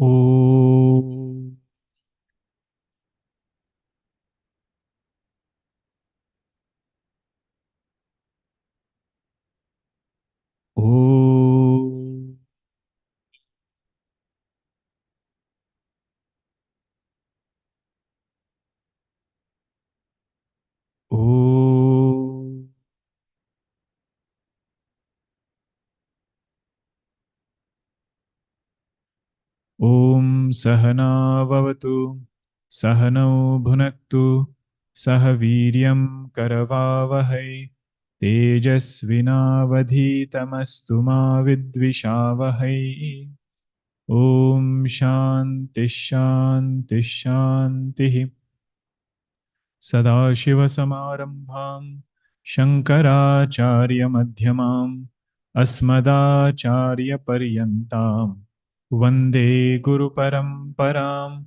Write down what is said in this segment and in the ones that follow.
Om. Om. Om. Om Sahana Vavatu Sahanau Bhunaktu Sahaviryam Karavavahai Tejasvinavadhitamastu ma vidvishavahai. Om Shanti Shanti Shanti. Sadashivasamarambham Shankaracharya-madhyamam Asmadacharya-paryantam Vande Guru-paramparam.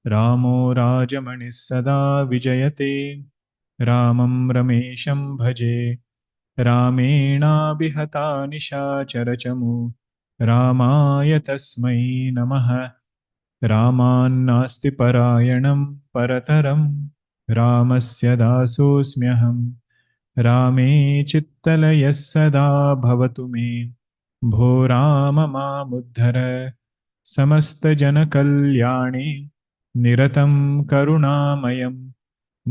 Ramo Rajamanis Sada Vijayate Ramam Ramesham Bhaje Ramena Bihata Nishacharachamu Ramaya Tasmai Namaha. रामान्नास्ति परायणं परतरं रामस्य दासोऽस्म्यहं रामे चित्तलयः सदा भवतु मे भो राम मामुद्धर समस्तजनकल्याणे निरतं करुणामयं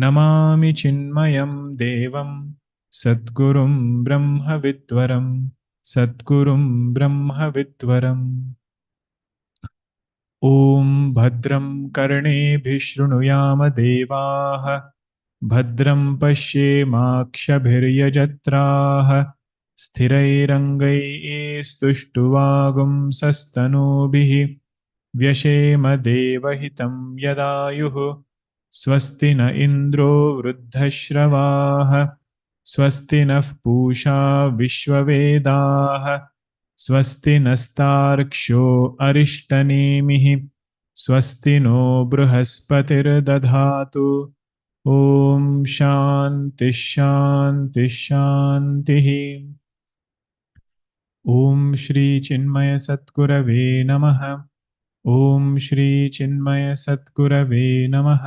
नमामि चिन्मयं देवं सद्गुरुं ब्रह्मविद्वरं सद्गुरुं ब्रह्मविद्वरम् ॐ भद्रं कर्णेभिः शृणुयाम देवाः भद्रं पश्येमाक्षभिर्यजत्राः स्थिरैरङ्गैस्तुष्टुवागुंसस्तनूभिः व्यशेम देवहितं यदायुः स्वस्ति न इन्द्रो वृद्धश्रवाः स्वस्ति नः पूषा विश्ववेदाः स्वस्ति नस्तार्क्ष्यो अरिष्टनेमिः स्वस्ति नो बृहस्पतिर्दधातु ॐ शान्ति शान्ति शान्तिः। ॐ श्री चिन्मय सद्गुरवे नमः। ॐ श्री चिन्मय सद्गुरवे नमः।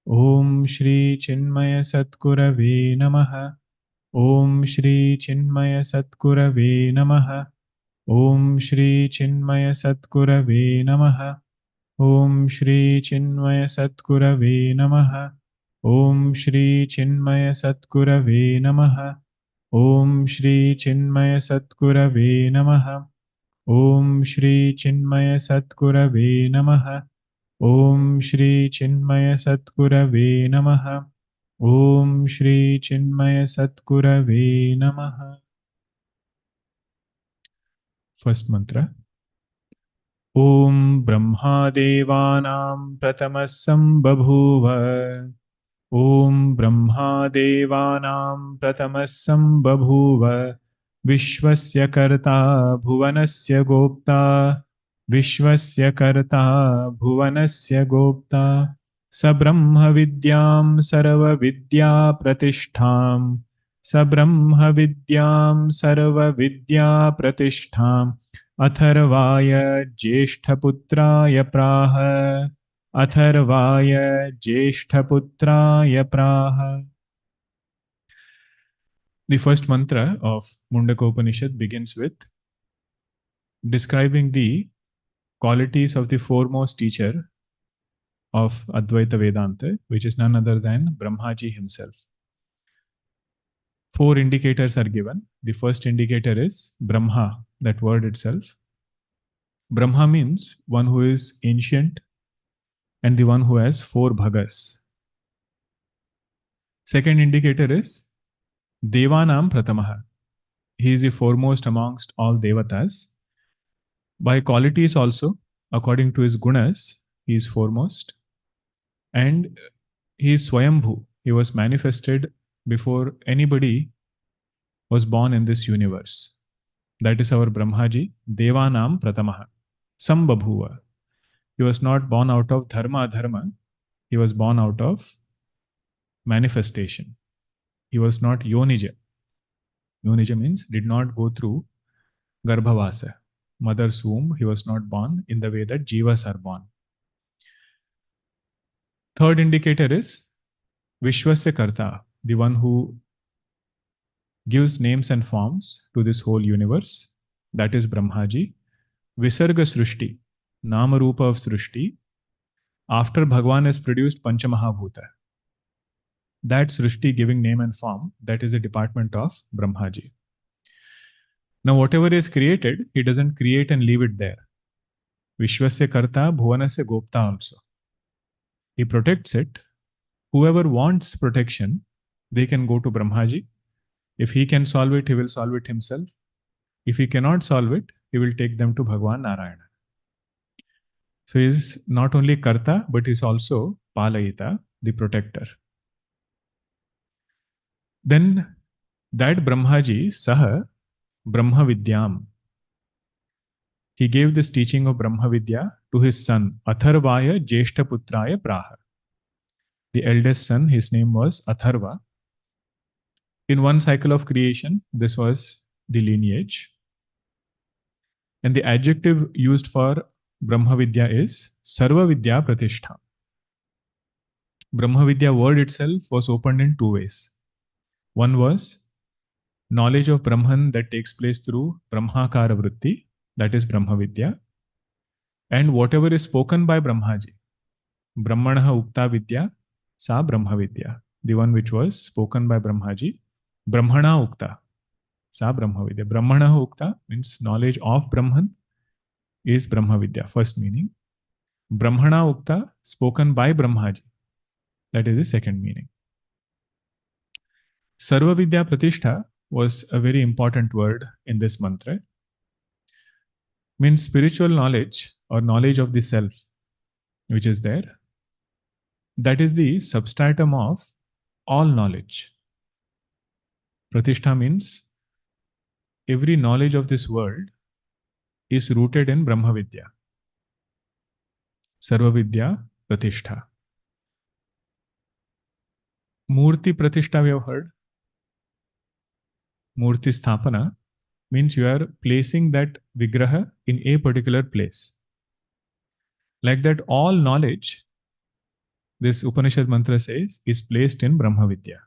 ॐ श्री चिन्मय सद्गुरवे नमः। ॐ श्री चिन्मय सद्गुरवे नमः। ॐ श्री चिन्मय सद्गुरवे नमः। ॐ श्री चिन्मय सद्गुरवे नमः। ॐ श्री चिन्मय सद्गुरवे नमः। ॐ श्री चिन्मय सद्गुरवे नमः। ॐ श्री चिन्मय सद्गुरवे नमः। ॐ श्री चिन्मय सद्गुरवे नमः। ॐ श्री चिन्मय सद्गुरवे नमः। फर्स्ट मंत्र। ॐ ब्रह्मादेवानां प्रथमः सम्बभूव। ॐ ब्रह्मादेवानां प्रथमः सम्बभूव विश्वस्य कर्ता भुवनस्य गोप्ता विश्वस्य कर्ता भुवनस्य गोप्ता स ब्रह्मविद्यां सर्वविद्याप्रतिष्ठां स ब्रह्मविद्यां सर्वविद्याप्रतिष्ठाम् अथर्वाय ज्येष्ठपुत्राय प्राह अथर्वाय ज्येष्ठपुत्राय प्राह. The first mantra of Mundakopanishad begins with describing the qualities of the foremost teacher of Advaita Vedanta, which is none other than Brahmaji himself. 4 indicators are given. The first indicator is Brahma, that word itself. Brahma means one who is ancient and the one who has 4 bhagas. Second indicator is Devanam Pratamaha. He is the foremost amongst all Devatas. By qualities also, according to his gunas, he is foremost. And he is Swayambhu. He was manifested before anybody was born in this universe. That is our Brahmaji, Devanam Pratamaha. Sambabhuva. He was not born out of dharma adharma. He was born out of manifestation. He was not Yonija. Yonija means did not go through Garbhavasa. mother's womb, he was not born in the way that jivas are born. Third indicator is Vishwasya Karta, the one who gives names and forms to this whole universe. That is Brahmaji. Visarga Srushti, Nama Rupa of Srushti, after Bhagwan has produced Panchamahabhuta. That Srushti giving name and form, that is a department of Brahmaji. Now, whatever is created, he doesn't create and leave it there. Vishwasya Karta, Bhuvanasya Gopta also. He protects it. Whoever wants protection, they can go to Brahmaji. If he can solve it, he will solve it himself. If he cannot solve it, he will take them to Bhagwan Narayana. So he is not only Karta, but he is also Palayita, the protector. Then that Brahmaji, Saha, Brahma Vidyam, he gave this teaching of Brahma Vidya to his son, Atharvaya Jeshta Putraya Praha. The eldest son, his name was Atharva. In one cycle of creation, this was the lineage. And the adjective used for Brahma Vidya is Sarva Vidya Pratishtha. Brahma Vidya word itself was opened in two ways. One was knowledge of Brahman that takes place through Brahmakara Vritti, that is Brahma Vidya. And whatever is spoken by Brahmaji, Brahmanaha Ukta Vidya, Sa Brahma Vidya. The one which was spoken by Brahmaji, Brahmana Ukta, Sa Brahma Vidya. Brahmanaha Ukta means knowledge of Brahman is Brahma Vidya, first meaning. Brahmana Ukta, spoken by Brahmaji, that is the second meaning. Sarva Vidya Pratishtha was a very important word in this mantra. Means spiritual knowledge or knowledge of the self, which is there. That is the substratum of all knowledge. Pratishtha means every knowledge of this world is rooted in Brahma Vidya. Sarva Vidya Pratishtha. Murti Pratishtha we have heard. Murti Sthapana means you are placing that Vigraha in a particular place. Like that, all knowledge, this Upanishad mantra says, is placed in Brahma Vidya.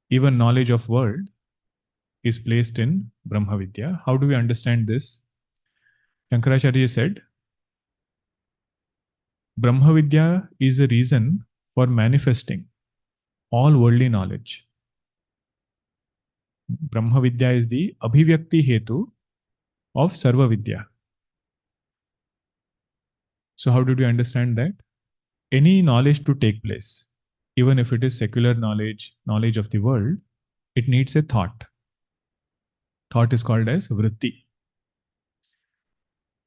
Even knowledge of world is placed in Brahma Vidya. How do we understand this? Shankaracharya said, Brahma Vidya is a reason for manifesting all worldly knowledge. Brahma Vidya is the Abhivyakti Hetu of Sarva Vidya. So how did you understand that? Any knowledge to take place, even if it is secular knowledge, knowledge of the world, it needs a thought. Thought is called as vritti.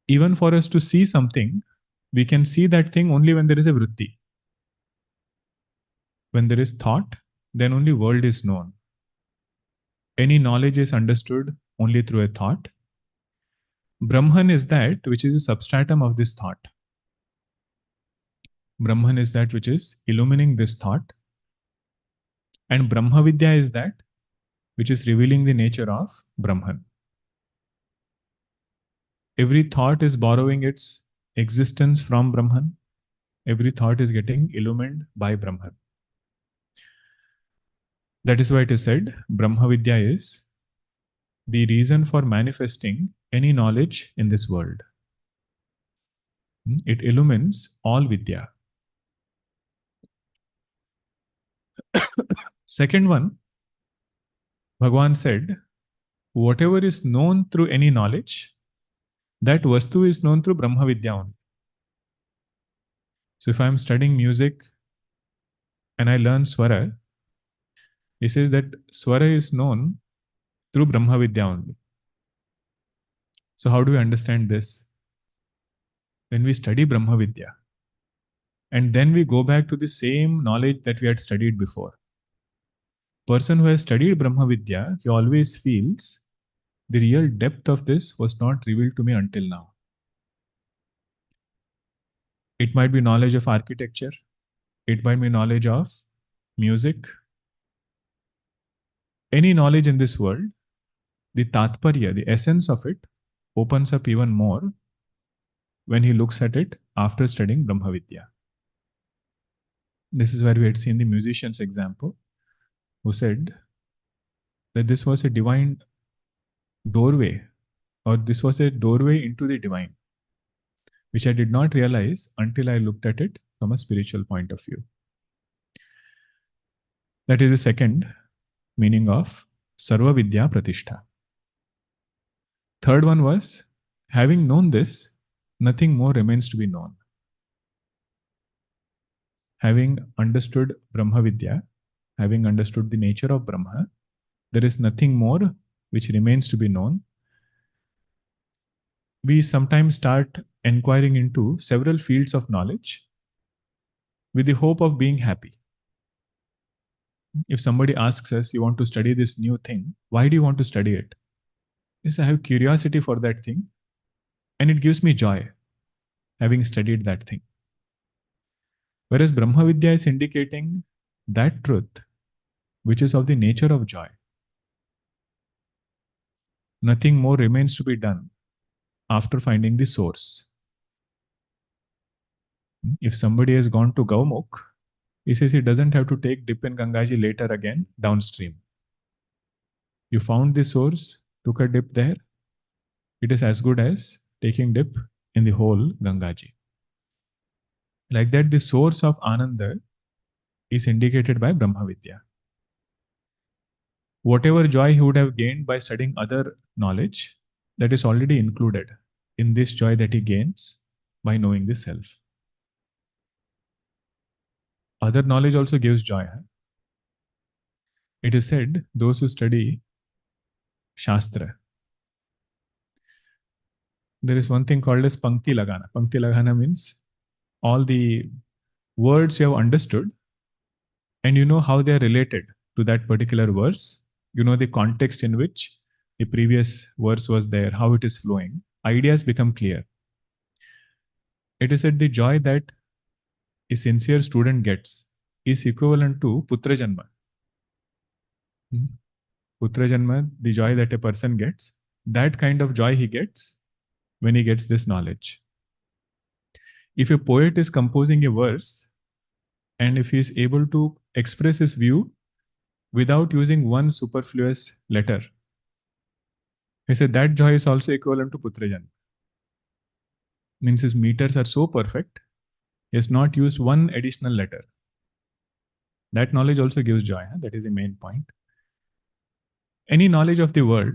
Even for us to see something, we can see that thing only when there is a vritti. When there is thought, then only world is known. Any knowledge is understood only through a thought. Brahman is that which is a substratum of this thought. Brahman is that which is illumining this thought. And Brahma Vidya is that which is revealing the nature of Brahman. Every thought is borrowing its existence from Brahman. Every thought is getting illumined by Brahman. That is why it is said, Brahma Vidya is the reason for manifesting any knowledge in this world. It illumines all Vidya. Second one, Bhagwan said, whatever is known through any knowledge, that Vastu is known through Brahma Vidya only. So if I am studying music and I learn Swara, he says that Swara is known through Brahma Vidya only. So how do we understand this? When we study Brahma Vidya, and then we go back to the same knowledge that we had studied before. Person who has studied Brahma Vidya, he always feels the real depth of this was not revealed to me until now. It might be knowledge of architecture. It might be knowledge of music. Any knowledge in this world, the tatparya, the essence of it, opens up even more when he looks at it after studying Brahma Vidya. This is where we had seen the musician's example, who said that this was a divine doorway, or this was a doorway into the divine, which I did not realize until I looked at it from a spiritual point of view. That is the second meaning of Sarva Vidya Pratishtha. Third one was, having known this, nothing more remains to be known. Having understood Brahma Vidya, having understood the nature of Brahma, there is nothing more which remains to be known. We sometimes start inquiring into several fields of knowledge with the hope of being happy. If somebody asks us, you want to study this new thing, why do you want to study it? Yes, I have curiosity for that thing, and it gives me joy having studied that thing. Whereas Brahma Vidya is indicating that truth which is of the nature of joy. Nothing more remains to be done after finding the source. If somebody has gone to Gaumukh, he says he doesn't have to take dip in Gangaji later again downstream. You found the source, took a dip there, it is as good as taking dip in the whole Gangaji. Like that, the source of Ananda is indicated by Brahma Vidya. Whatever joy he would have gained by studying other knowledge, that is already included in this joy that he gains by knowing the self. Other knowledge also gives joy. It is said, those who study Shastra, there is one thing called as Pankti Lagana. Pankti Lagana means all the words you have understood and you know how they are related to that particular verse. You know the context in which the previous verse was there, how it is flowing. Ideas become clear. It is said the joy that a sincere student gets is equivalent to Putra Janma. Putra Janma, the joy that a person gets, that kind of joy he gets when he gets this knowledge. If a poet is composing a verse and if he is able to express his view without using one superfluous letter, he said that joy is also equivalent to Putra Janma. Means his meters are so perfect, he has not used one additional letter. That knowledge also gives joy. That is the main point. Any knowledge of the world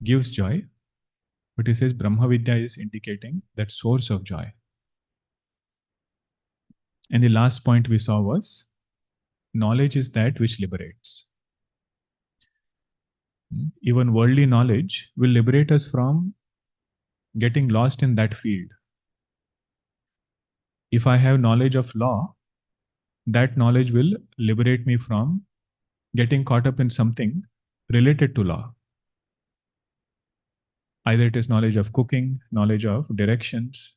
gives joy, but he says Brahma Vidya is indicating that source of joy. And the last point we saw was, knowledge is that which liberates. Even worldly knowledge will liberate us from getting lost in that field. If I have knowledge of law, that knowledge will liberate me from getting caught up in something related to law. Either it is knowledge of cooking, knowledge of directions,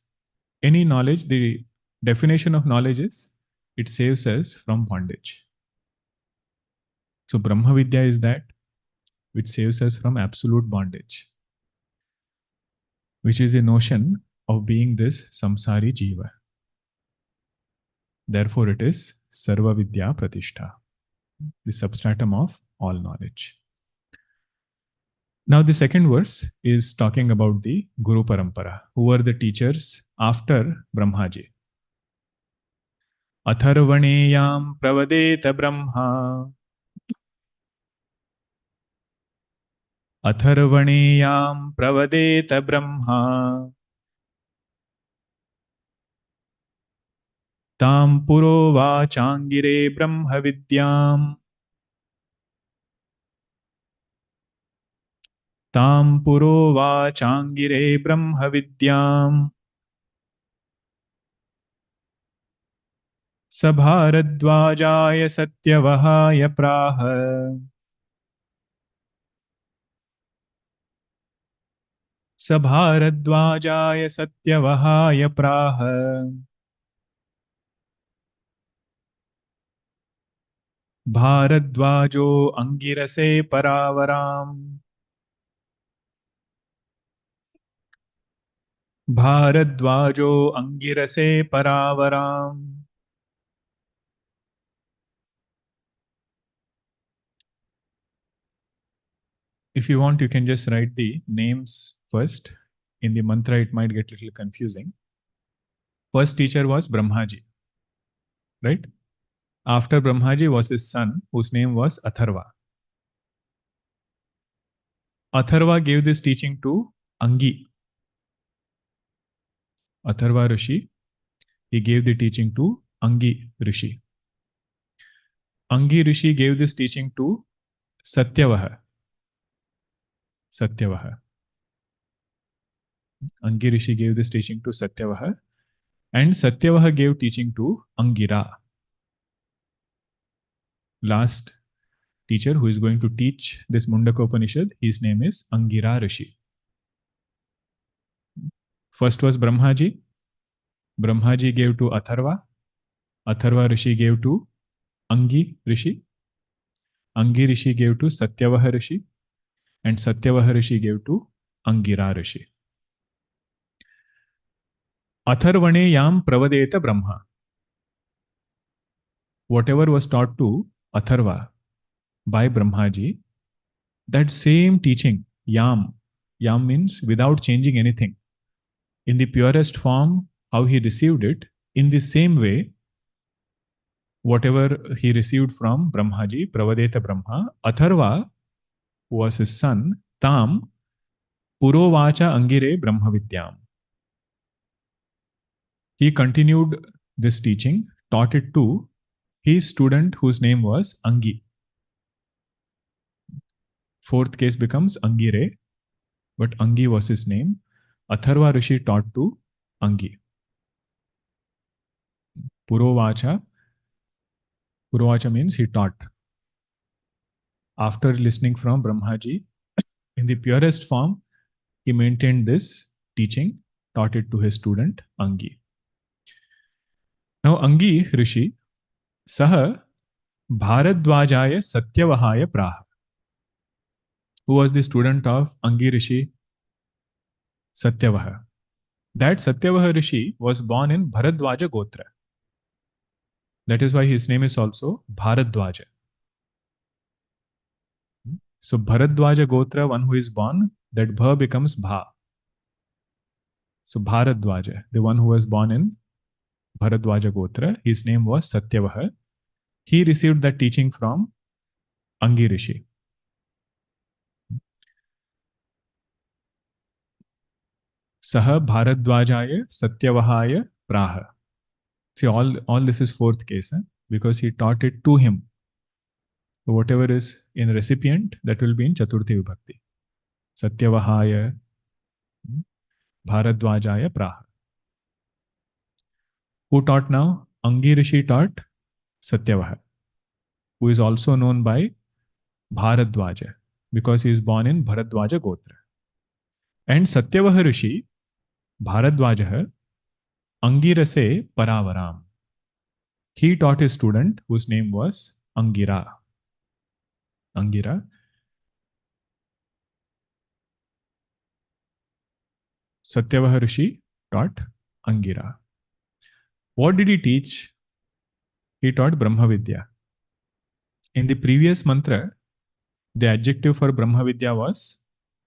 any knowledge, the definition of knowledge is it saves us from bondage. So Brahma Vidya is that which saves us from absolute bondage, which is a notion of being this samsari jiva. Therefore, it is Sarva Vidya Pratishtha, the substratum of all knowledge. Now, the second verse is talking about the Guru Parampara, who were the teachers after Brahmaji. Atharvaneyam pravadeta Brahma. Atharvaneyam pravadeta Brahma. Tam puro vachangire Brahma Vidyam. Tam puro vachangire Brahma Vidyam. Sabharadvajaaya satyavahaya praha. Sabharadvajaaya satyavahaya praha. Bharadvajo angirase paravaram. भारद्वाजो अंगिरसे परावराम. If you want, you can just write the names first. In the mantra, it might get a little confusing. First teacher was Brahmaji, right? After Brahmaji was his son, whose name was Atharva. Atharva gave this teaching to Angi. Atharva Rishi, he gave the teaching to Angi Rishi. Angi Rishi gave this teaching to Satyavaha. Satyavaha. Angi Rishi gave this teaching to Satyavaha, and Satyavaha gave teaching to Angira. Last teacher who is going to teach this Mundakopanishad, his name is Angirasa Rishi. First was Brahmaji. Brahmaji gave to Atharva. Atharva Rishi gave to Angi Rishi. Angi Rishi gave to Satyavaha Rishi. And Satyavaha Rishi gave to Angirasa Rishi. Atharvane yam pravadeta Brahma. Whatever was taught to Atharva by Brahmaji, that same teaching, yam means without changing anything, in the purest form, how he received it, in the same way, whatever he received from Brahmaji, Pravadeta Brahma, Atharva, who was his son, Tam, Purovacha Angire Brahmavidyam. He continued this teaching, taught it to his student whose name was Angi. Fourth case becomes Angire, but Angi was his name. Atharva Rishi taught to Angi. Purovacha means he taught. After listening from Brahmaji, in the purest form, he maintained this teaching, taught it to his student Angi. Now, Angi Rishi, Saha Bharadwajaya Satyavahaya Praha. Who was the student of Angi Rishi? Satyavaha. That Satyavaha Rishi was born in Bharadwaja Gotra. That is why his name is also Bharadwaja. So Bharadwaja Gotra, one who is born, that Bha becomes Bha. So Bharadwaja, the one who was born in Bharadwaja Gotra, his name was Satyavaha. He received that teaching from Angi Rishi. Saha Bharadwajaya Satyavahaya Praha. See, all this is fourth case, because he taught it to him. So whatever is in recipient, that will be in Chaturthi Vibhakti. Satyavahaya Bharadwajaya Praha. Who taught now? Angi Rishi taught Satyavaha, who is also known by Bharadwaja, because he is born in Bharadwaja Gotra. And Satyavaha Rishi, Bharadwaja, Angirase Paravaram. He taught his student, whose name was Angira. Angira. Satyavaha Rishi taught Angira. What did he teach? He taught Brahma Vidya. In the previous mantra, the adjective for Brahma Vidya was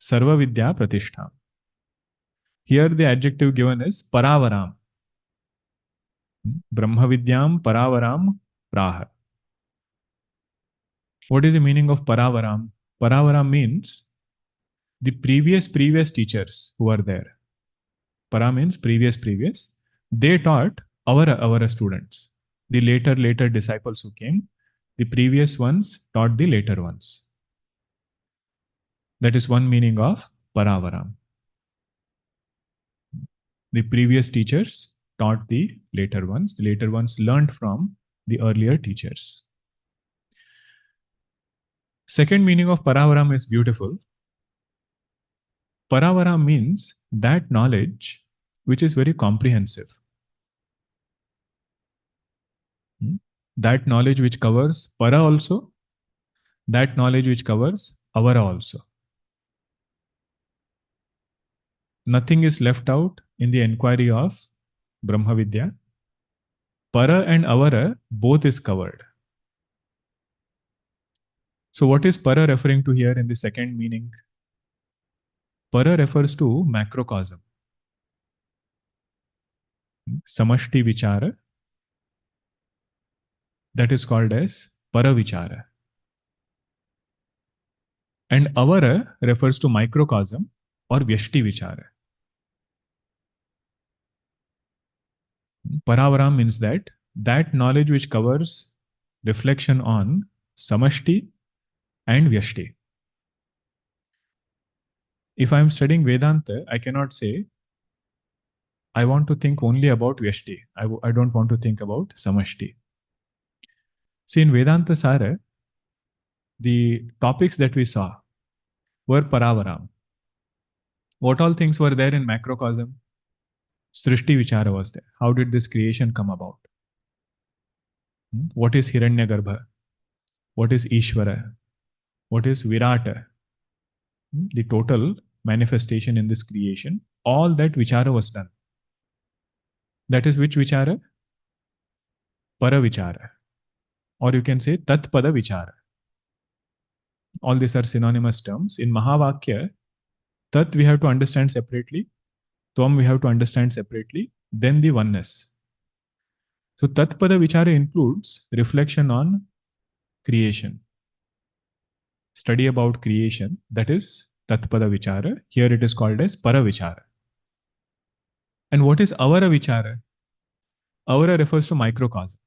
Sarva Vidya Pratishtha. Here the adjective given is Paravaram. Brahma Vidyam Paravaram Praha. What is the meaning of Paravaram? Paravaram means the previous teachers who are there. Para means previous. They taught our students. The later disciples who came, the previous ones taught the later ones. That is one meaning of Paravaram. The previous teachers taught the later ones. The later ones learned from the earlier teachers. Second meaning of Paravaram is beautiful. Paravaram means that knowledge which is very comprehensive. That knowledge which covers Para also, that knowledge which covers Avara also. Nothing is left out, in the enquiry of Brahma Vidya, para and avara both is covered. So what is para referring to here in the second meaning? Para refers to macrocosm. Samashti vichara, that is called as para vichara. And avara refers to microcosm or vyashti vichara. Paravaram means that knowledge which covers reflection on samashti and vyashti. If I am studying Vedanta, I cannot say, I want to think only about vyashti. I don't want to think about samashti. See, in Vedanta Sara, the topics that we saw were Paravaram. What all things were there in macrocosm? Srishti Vichara was there. How did this creation come about? What is Hiranyagarbha? What is Ishvara? What is Virata? The total manifestation in this creation. All that Vichara was done. That is which Vichara? Para Vichara. Or you can say Tat Pada Vichara. All these are synonymous terms. In Mahavakya, Tat we have to understand separately. Tvam we have to understand separately. Then the oneness. So Tatpada Vichara includes reflection on creation. Study about creation, that is Tatpada Vichara. Here it is called as Para Vichara. And what is Avara Vichara? Avara refers to microcosm.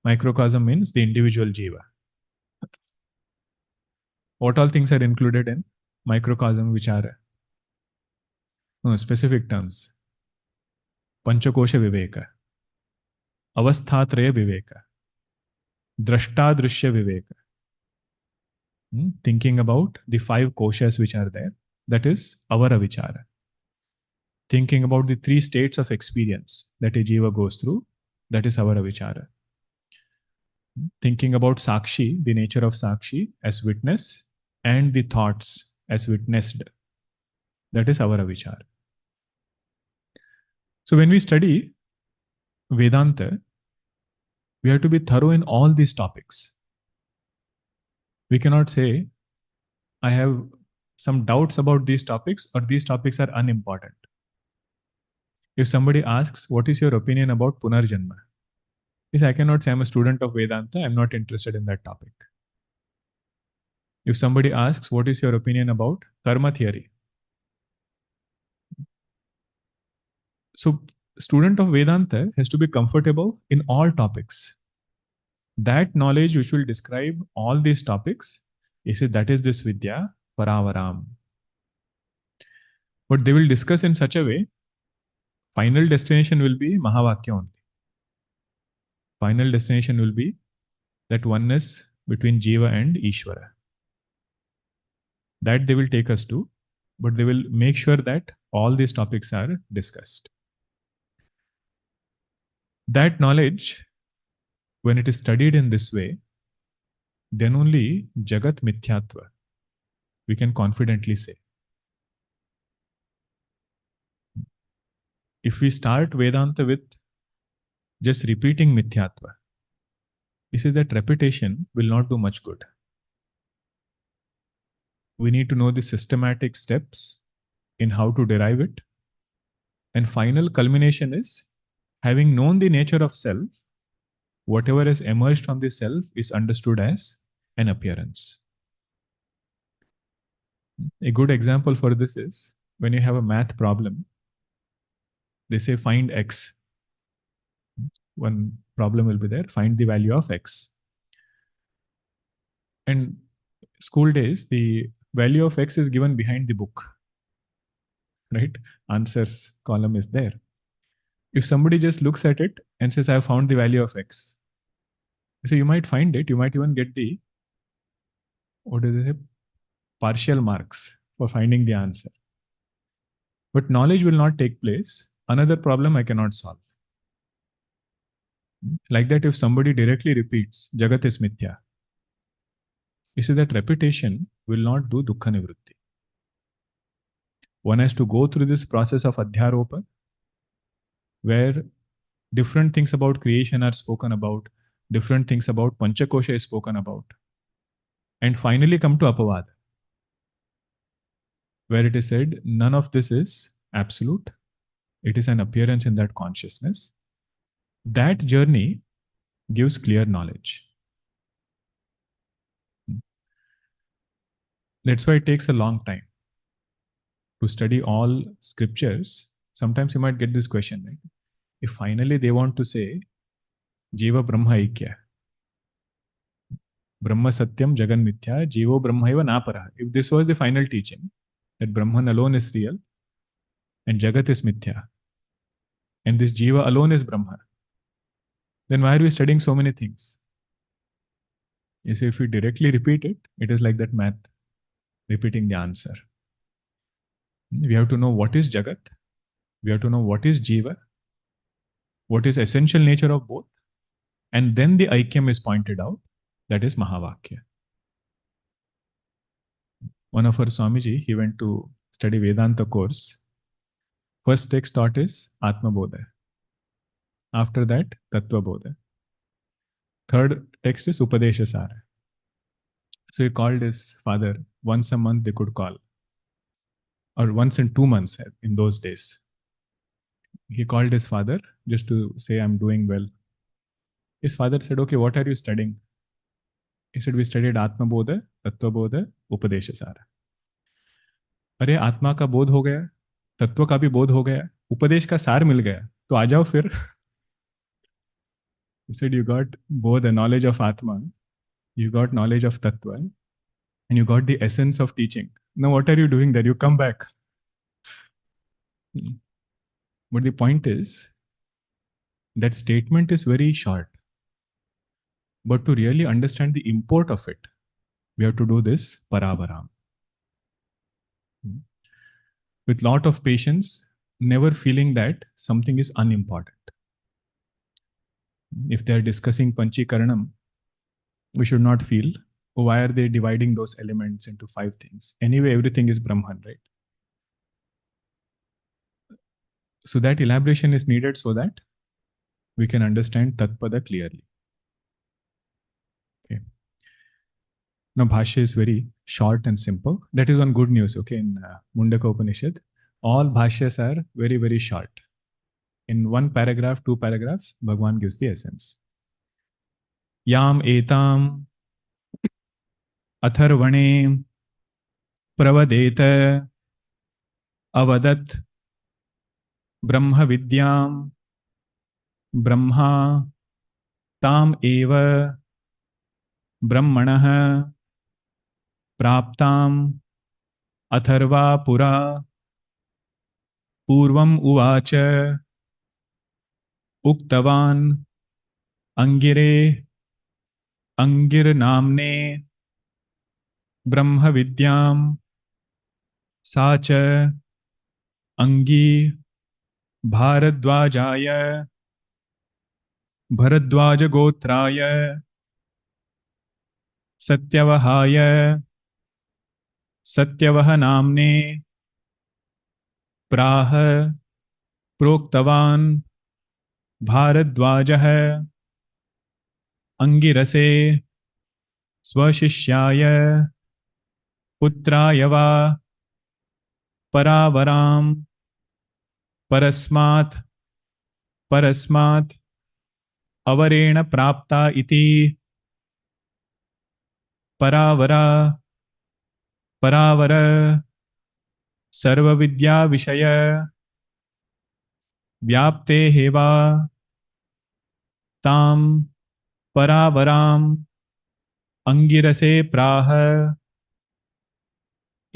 Microcosm means the individual jiva. What all things are included in microcosm Vichara? No, specific terms. Panchakosha Viveka. Avasthatraya Viveka. Drashtadrishya Viveka. Thinking about the 5 koshas which are there, that is avara vichara. Thinking about the 3 states of experience that a jiva goes through, that is avara vichara. Thinking about sakshi, the nature of sakshi as witness, and the thoughts as witnessed, that is avara vichara. So when we study Vedanta, we have to be thorough in all these topics. We cannot say, I have some doubts about these topics or these topics are unimportant. If somebody asks, what is your opinion about Punarjanma? Yes, I cannot say I'm a student of Vedanta, I'm not interested in that topic. If somebody asks, what is your opinion about karma theory? So, student of Vedanta has to be comfortable in all topics. That knowledge which will describe all these topics, that is this Vidya, Paravaram. But they will discuss in such a way, final destination will be Mahavakya only. Final destination will be that oneness between Jiva and Ishvara. That they will take us to, but they will make sure that all these topics are discussed. That knowledge, when it is studied in this way, then only Jagat Mithyatva, we can confidently say. If we start Vedanta with just repeating Mithyatva, this is that repetition will not do much good. We need to know the systematic steps in how to derive it. And final culmination is, having known the nature of self, whatever has emerged from the self is understood as an appearance. A good example for this is when you have a math problem, they say find x. One problem will be there, find the value of x. And school days, the value of x is given behind the book, right? Answers column is there. If somebody just looks at it and says, I have found the value of x, so you might find it, you might even get the, what do they say, partial marks for finding the answer. But knowledge will not take place. Another problem I cannot solve. Like that, if somebody directly repeats, Jagat is Mithya, you see that repetition will not do Dukkha Nivritti. One has to go through this process of Adhyaropa, where different things about creation are spoken about, different things about Panchakosha is spoken about, and finally come to Apavad, where it is said, none of this is absolute. It is an appearance in that consciousness. That journey gives clear knowledge. That's why it takes a long time to study all scriptures. Sometimes you might get this question, right? If finally they want to say, Jiva Brahma Aikya, Brahma Satyam Jagan Mithya, Jivo Brahmaiva Napara. If this was the final teaching, that Brahman alone is real and Jagat is Mithya, and this Jiva alone is Brahma, then why are we studying so many things? You see, if we directly repeat it, it is like that math, repeating the answer. We have to know what is Jagat, we have to know what is Jiva, what is essential nature of both, and then the Aikyam is pointed out, that is Mahavakya. One of our Swamiji, he went to study Vedanta course. First text taught is Atma Bodha. After that, Tattva Bodha. Third text is Upadesha Sara. So he called his father. Once a month they could call, or once in 2 months in those days. He called his father just to say, I'm doing well. His father said, okay, what are you studying? He said, we studied Atma Bodha, Tattva Bodha, Upadesha Sara. अरे आत्मा का बोध हो गया, तत्व का भी बोध हो गया, उपदेश का सार मिल गया, तो आ जाओ फिर. He said, you got both the knowledge of Atma, you got knowledge of Tattva, and you got the essence of teaching. Now what are you doing there? You come back. But the point is, that statement is very short. But to really understand the import of it, we have to do this Paravaram. With lot of patience, never feeling that something is unimportant. If they are discussing Panchikaranam, we should not feel, oh, why are they dividing those elements into 5 things? Anyway, everything is Brahman, right? So that elaboration is needed so that we can understand Tatpada clearly. Okay. Now, Bhashya is very short and simple. That is one good news, okay, in Mundakopanishad. All Bhashyas are very, very short. In 1 paragraph, 2 paragraphs, Bhagwan gives the essence. Yam etam atharvane pravadeta avadat brahma vidyam brahma tam eva brahmanah praptam atharva pura purvam uvacha uktavan angire angir namne brahma vidyam sacha angi bharadwajaya bharadwaja gotraya satyavahaya satyavah namne प्राह प्रोक्तवान भारद्वाजः अंगिरसे स्वशिष्याय पुत्राय वा परावराम परस्मात् परस्मात् अवरेण प्राप्ता इति परावरा परावर सर्वविद्या विषय व्याप्ते हेवा ताम परावराम अंगिरसे प्राह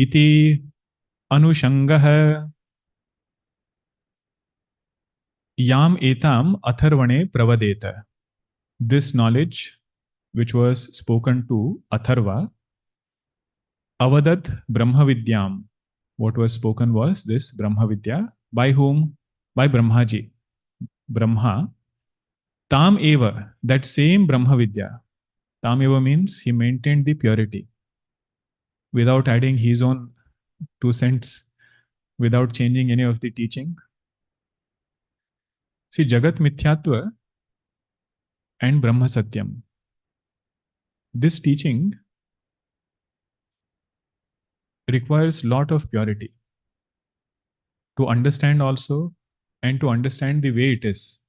इति अनुषंगः याम एताम अथर्वणे प्रवदेत. This knowledge which was spoken to Atharva, avadat Brahma Vidyam. What was spoken was this Brahma Vidya. By whom? By Brahmaji. Brahma. Tam eva, that same Brahma Vidya. Tam eva means he maintained the purity without adding his own 2 cents. without changing any of the teaching. See, Jagat Mithyatva and Brahma Satyam. This teaching requires lot of purity to understand also and to understand the way it is.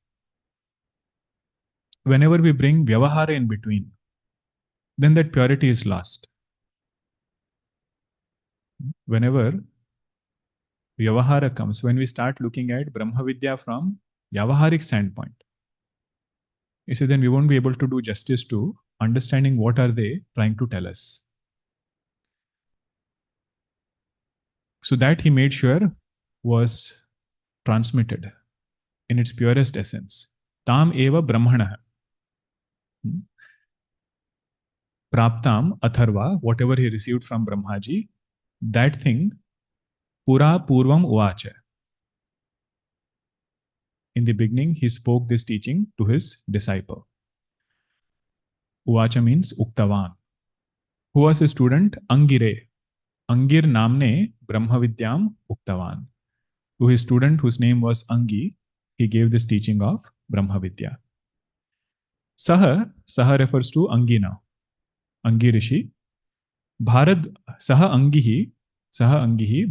Whenever we bring Vyavahara in between, then that purity is lost. Whenever Vyavahara comes, when we start looking at Brahma Vidya from Vyavaharic standpoint, you see, then we won't be able to do justice to understanding what are they trying to tell us. So that he made sure was transmitted in its purest essence. Tam eva brahmana. Praptam atharva, whatever he received from Brahmaji, that thing, pura purvam uvacha. In the beginning, he spoke this teaching to his disciple. Uvacha means uktavan. Who was his student? Angire. Angir namne Brahmavidyam uktavan. To his student whose name was Angi, he gave this teaching of Brahmavidya. Saha refers to Angi now. Angi Rishi. Saha Angihi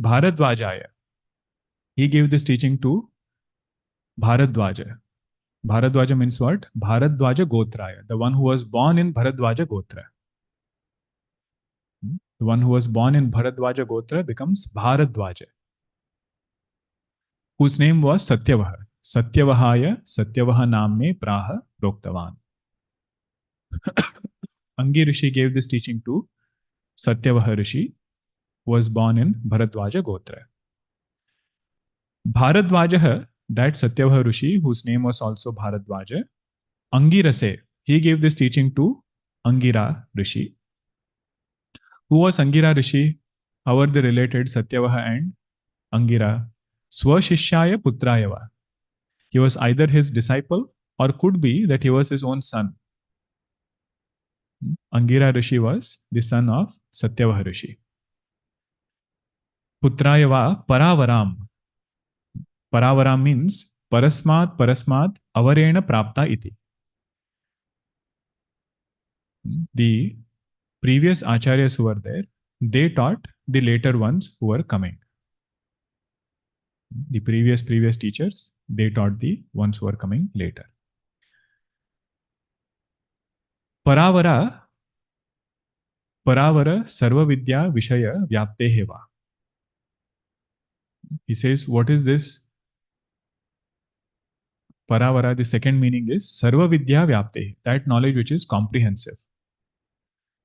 Bharadwajaya. He gave this teaching to Bharadwaja. Bharadwaja means what? Bharadwaja Gotraya. The one who was born in Bharadwaja Gotra. The one who was born in Bharadwaja Gotra becomes Bharadwaja, whose name was Satyavaha. Satyavahaya Satyavaha namne praha proktavan. Angi Rishi gave this teaching to Satyavaha Rishi, who was born in Bharadwaja Gotra. Bharadwaja, that Satyavaha Rishi, whose name was also Bharadwaja, Angirase, he gave this teaching to Angira Rishi. Who was Angira Rishi? How are they related, Satyavaha and Angira? Swashishaya Putrayava. He was either his disciple or could be that he was his own son. Angira Rishi was the son of Satyavaha Rishi. Putrayava Paravaram. Paravaram means Parasmat Avarena Prapta iti. The previous acharyas who were there, they taught the later ones who were coming. The previous teachers, they taught the ones who were coming later. Paravara Sarva Vidya Vishaya Vyapte Heva. He says, what is this? Paravara, the second meaning is Sarva Vidya Vyapte, that knowledge which is comprehensive.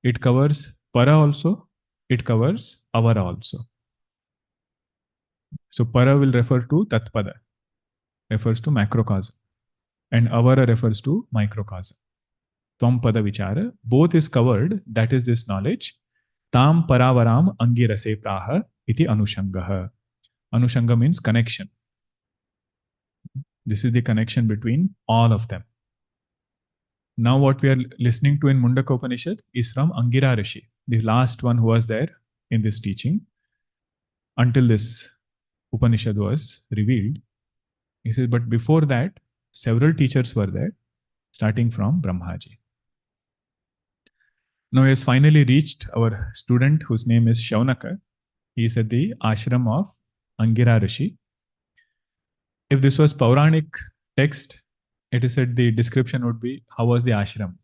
It covers Para also, it covers Avara also. So Para will refer to Tatpada, refers to macrocosm, and Avara refers to microcosm. Tvam Pada Vichara, both is covered, that is this knowledge. Tam Paravaram Angirase Praha iti Anushangaha. Anushanga means connection. This is the connection between all of them. Now what we are listening to in Mundakopanishad is from Angirasa Rishi, the last one who was there in this teaching until this Upanishad was revealed. He says, but before that, several teachers were there, starting from Brahmaji. Now he has finally reached our student whose name is Shaunaka. He is at the ashram of Angirasa Rishi. If this was Pauranic text, it is said the description would be, how was the ashram?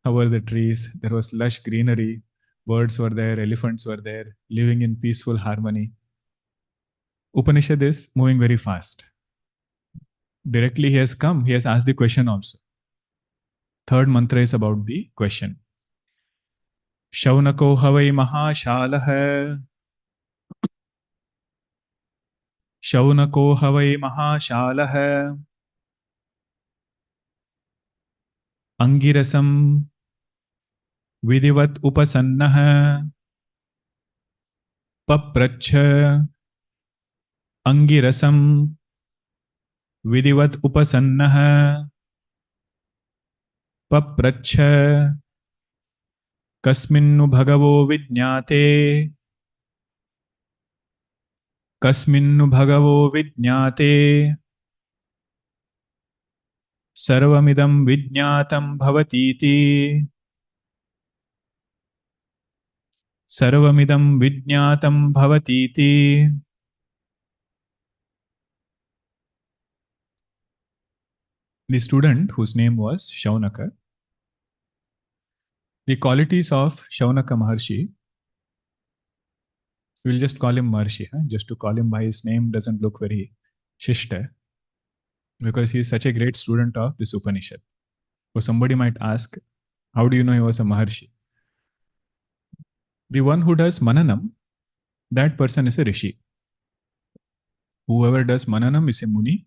How were the trees? There was lush greenery, birds were there, elephants were there, living in peaceful harmony. Upanishad is moving very fast. Directly he has come, he has asked the question also. Third mantra is about the question. Shaunako havai mahashalah. Shaunako havai mahashalah. Angirasam vidivat upasannah. Papracha Angirasam vidivat upasannah. Papracha kasminnu bhagavo vijñāte. Kasminnu bhagavo vijñāte sarvamidam vijñātam bhavatiti sarvamidam vijñātam bhavatiti. The student, whose name was Shaunaka, the qualities of Shaunaka Maharshi, we'll just call him Maharshi. Just to call him by his name doesn't look very shishta, because he is such a great student of this Upanishad. So somebody might ask, how do you know he was a Maharshi? The one who does Mananam, that person is a Rishi. Whoever does Mananam is a Muni,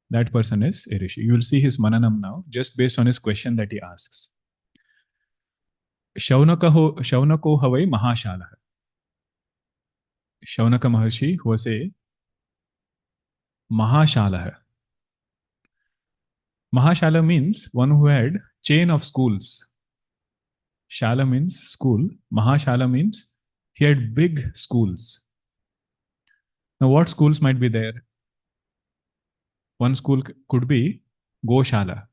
that person is a Rishi. You will see his Mananam now, just based on his question that he asks. Shaunako Havai Mahashala. Shaunaka Maharshi was a Mahashala. Mahashala means one who had chain of schools. Shala means school. Mahashala means he had big schools. Now, what schools might be there? One school could be Goshala,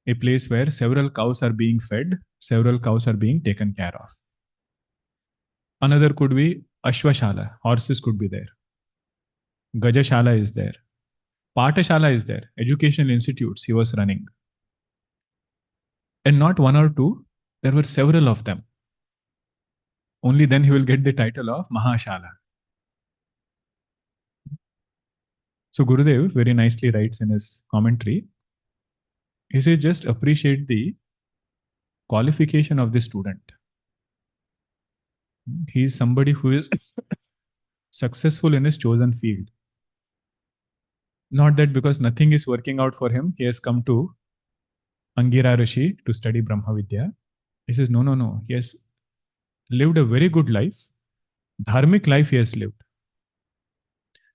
a place where several cows are being fed, several cows are being taken care of. Another could be Ashwashala, horses could be there. Gajashala is there. Patashala is there, educational institutes he was running. And not one or two, there were several of them. Only then he will get the title of Mahashala. So Gurudev very nicely writes in his commentary, he says just appreciate the qualification of the student. He is somebody who is successful in his chosen field. Not that because nothing is working out for him, he has come to Angirasa Rishi to study Brahma Vidya. He says, no. He has lived a very good life. Dharmic life he has lived.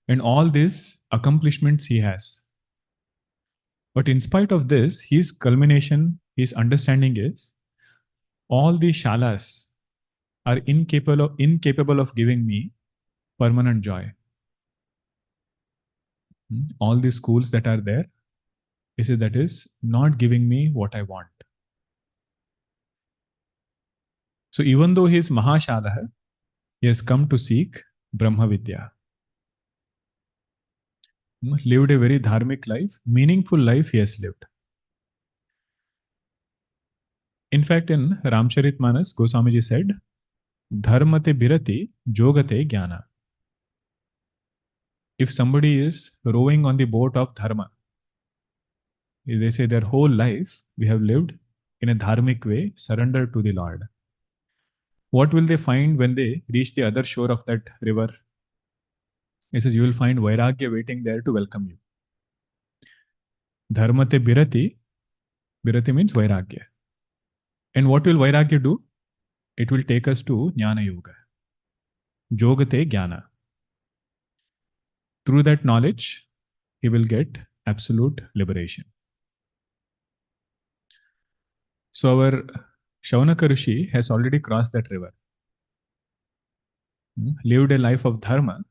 And all these accomplishments he has. But in spite of this, his culmination, his understanding is, all the shalas are incapable of giving me permanent joy. All the schools that are there, he says, that is not giving me what I want. So even though he is Mahashala, he has come to seek Brahma Vidya. Lived a very dharmic life, meaningful life he has lived. In fact, in Ramcharitmanas, Goswamiji said, Dharmate birati jogate jnana. If somebody is rowing on the boat of dharma, they say their whole life we have lived in a dharmic way, surrendered to the Lord. What will they find when they reach the other shore of that river? He says, you will find Vairagya waiting there to welcome you. Dharmate birati, birati means Vairagya. And what will Vairagya do? It will take us to Jnana Yoga. Jogate Jnana. Through that knowledge, he will get absolute liberation. So our Shaunaka Rishi has already crossed that river. Lived a life of dharma.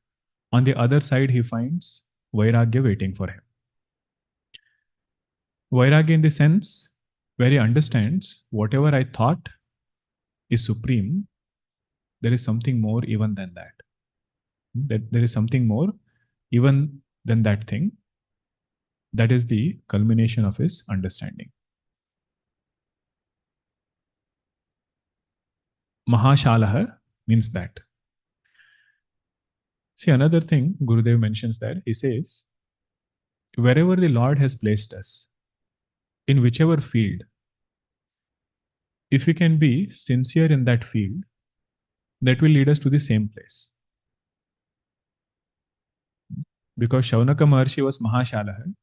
On the other side, he finds Vairagya waiting for him. Vairagya in the sense where he understands whatever I thought is supreme, there is something more even than that. That there is something more even than that thing. That is the culmination of his understanding. Mahashalaha means that. See, another thing Gurudev mentions there, he says, wherever the Lord has placed us, in whichever field, if we can be sincere in that field, that will lead us to the same place. Because Shaunaka Maharshi was Mahashalaha,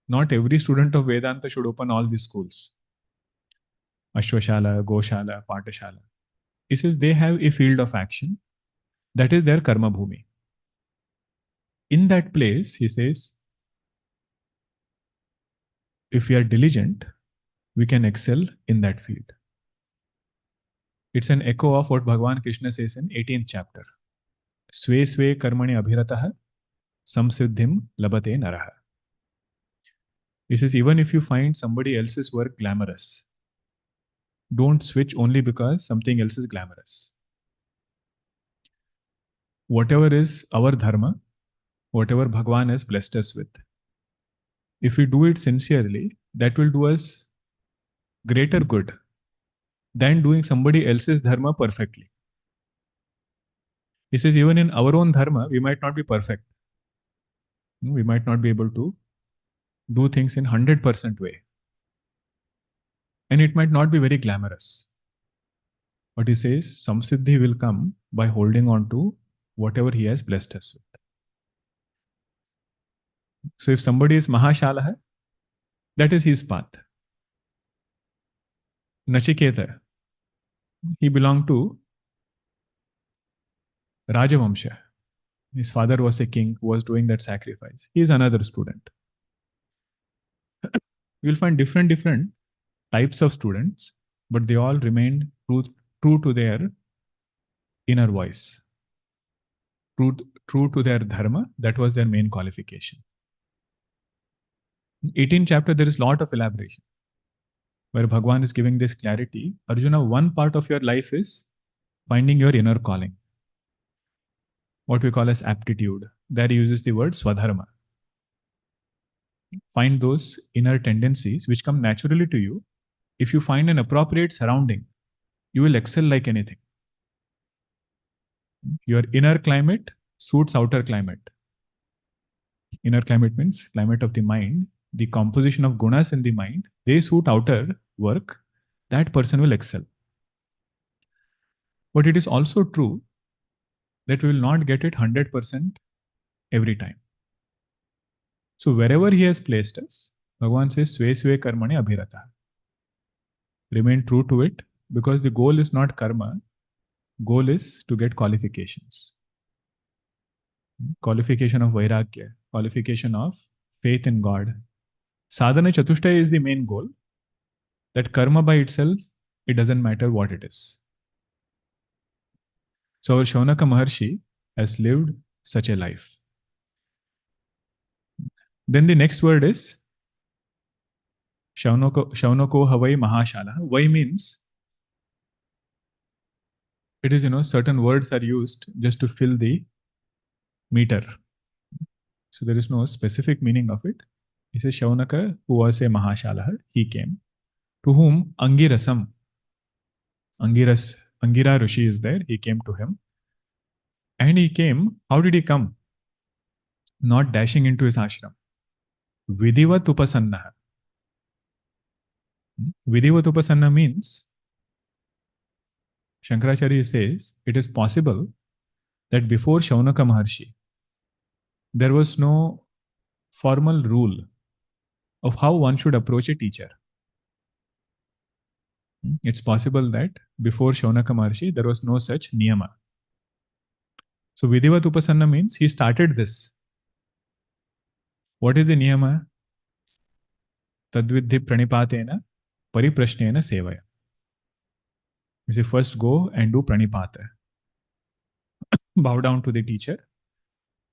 not every student of Vedanta should open all these schools. Ashwashala, Goshala, Patashala. He says they have a field of action. That is their karma bhumi. In that place, he says, if we are diligent, we can excel in that field. It's an echo of what Bhagavan Krishna says in 18th chapter. Sve sve karmani abhiratah samsiddhim labate naraha. He says, even if you find somebody else's work glamorous, don't switch only because something else is glamorous. Whatever is our dharma, whatever Bhagavan has blessed us with, if we do it sincerely, that will do us greater good than doing somebody else's dharma perfectly. He says, even in our own dharma, we might not be perfect. We might not be able to do things in 100% way. And it might not be very glamorous. But he says, samsiddhi will come by holding on to whatever he has blessed us with. So if somebody is Mahashala, that is his path. Nachiketa, he belonged to Rajavamsha. His father was a king who was doing that sacrifice. He is another student. You will find different types of students, but they all remained true to their inner voice, true to their dharma. That was their main qualification. 18th chapter, there is a lot of elaboration where Bhagavan is giving this clarity. Arjuna, one part of your life is finding your inner calling, what we call as aptitude. There he uses the word swadharma. Find those inner tendencies which come naturally to you. If you find an appropriate surrounding, you will excel like anything. Your inner climate suits outer climate. Inner climate means climate of the mind. The composition of gunas in the mind, they suit outer work. That person will excel. But it is also true that we will not get it 100% every time. So wherever he has placed us, Bhagavan says, Sve sve karmani abhirata. Remain true to it, because the goal is not karma. Goal is to get qualifications. Qualification of vairagya, qualification of faith in God. Sadhana Chatushtaya is the main goal. That karma by itself, it doesn't matter what it is. So our Shaunaka Maharshi has lived such a life. Then the next word is Shaunako Havai Mahashala. Vai means it is, certain words are used just to fill the meter. So there is no specific meaning of it. He says Shaunaka, who was a Mahashala, he came. To whom Angirasa Rishi is there. He came to him. And he came, how did he come? Not dashing into his ashram. Vidivat upasanna. Vidivat upasanna means, Shankaracharya says, it is possible that before Shaunaka Maharshi, there was no formal rule of how one should approach a teacher. It's possible that before Shaunaka Maharshi, there was no such niyama. So Vidivat Upasanna means he started this. What is the niyama? Tadvidhi pranipatena pariprashnena sevaya. You say first go and do pranipata. Bow down to the teacher.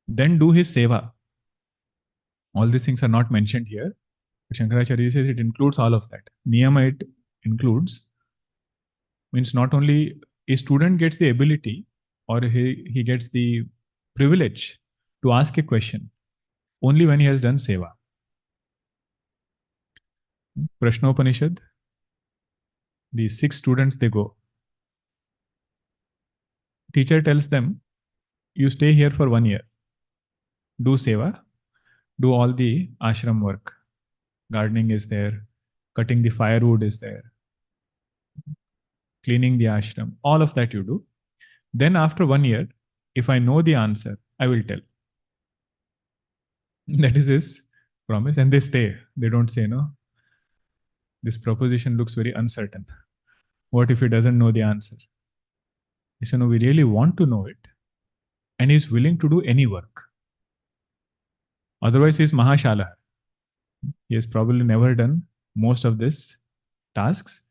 Then do his seva. All these things are not mentioned here. But Shankaracharya says it includes all of that. Niyama it includes. Means not only a student gets the ability or he gets the privilege to ask a question only when he has done seva. Prashnopanishad, the 6 students, they go. Teacher tells them, you stay here for 1 year. Do seva, do all the ashram work. Gardening is there, cutting the firewood is there, cleaning the ashram, all of that you do. Then after 1 year, if I know the answer, I will tell. That is his promise, and they stay. They don't say, no, this proposition looks very uncertain. What if he doesn't know the answer? He said, no, we really want to know it. And he's willing to do any work. Otherwise, he's Mahashala. He has probably never done most of these tasks.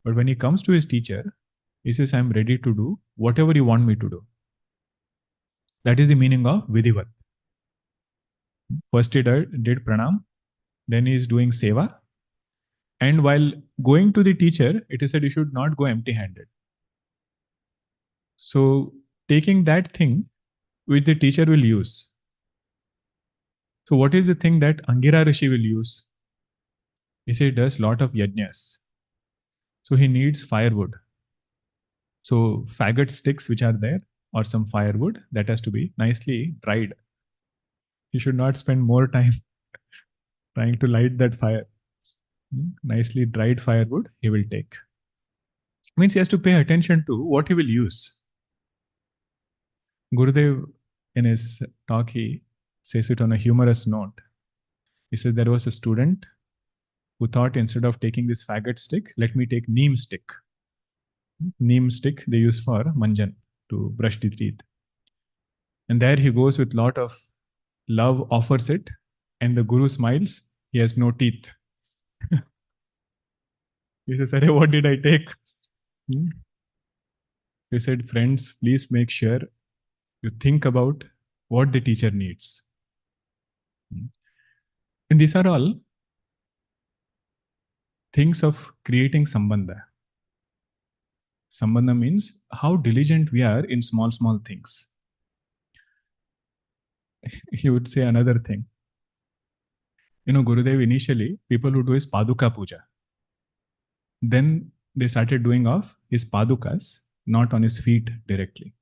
But when he comes to his teacher, He says, I'm ready to do whatever you want me to do. That is the meaning of Vidivat. First he did pranam, then he is doing seva. And while going to the teacher, it is said you should not go empty handed. So taking that thing which the teacher will use. So what is the thing that Angirasa Rishi will use? He said he does lot of yajnas. So he needs firewood. So faggot sticks which are there or some firewood that has to be nicely dried. He should not spend more time trying to light that fire. Nicely dried firewood he will take. Means he has to pay attention to what he will use. Gurudev, in his talk, he says it on a humorous note. He says there was a student who thought instead of taking this faggot stick, let me take neem stick. Neem stick they use for manjan, to brush the teeth. And there he goes with lot of love, offers it, and the Guru smiles. He has no teeth. He says, "Arey, what did I take?" He said, friends, please make sure you think about what the teacher needs. And these are all things of creating sambandha. Sambandha means how diligent we are in small, small things. He would say another thing. Gurudev initially, people would do his Paduka Puja. Then they started doing off his Padukas, not on his feet directly.